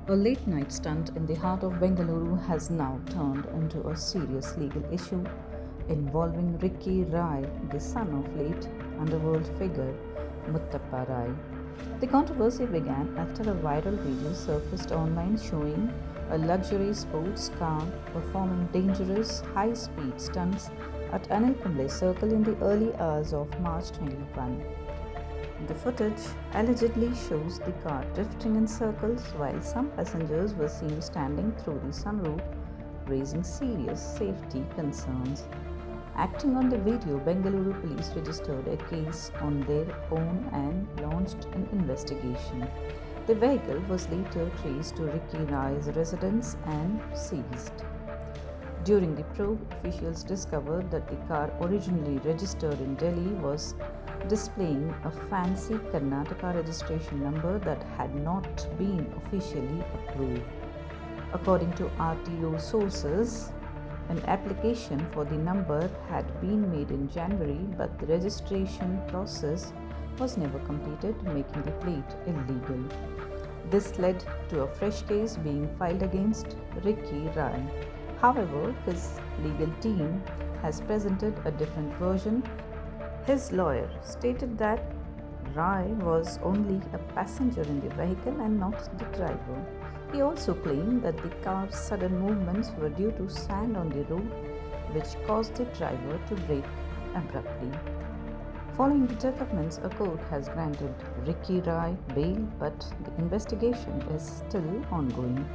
A late night stunt in the heart of Bengaluru has now turned into a serious legal issue involving Ricky Rai, the son of late underworld figure Muttappa Rai. The controversy began after a viral video surfaced online showing a luxury sports car performing dangerous high speed stunts at Anil Kumble Circle in the early hours of March 21. The footage allegedly shows the car drifting in circles while some passengers were seen standing through the sunroof, raising serious safety concerns. Acting on the video, Bengaluru police registered a case on their own and launched an investigation. The vehicle was later traced to Ricky Rai's residence and seized. During the probe, officials discovered that the car originally registered in Delhi was displaying a fancy Karnataka registration number that had not been officially approved. According to RTO sources, an application for the number had been made in January, but the registration process was never completed, making the plate illegal. This led to a fresh case being filed against Ricky Rai. However, his legal team has presented a different version. His lawyer stated that Rai was only a passenger in the vehicle and not the driver. He also claimed that the car's sudden movements were due to sand on the road, which caused the driver to brake abruptly. Following the developments, a court has granted Ricky Rai bail, but the investigation is still ongoing.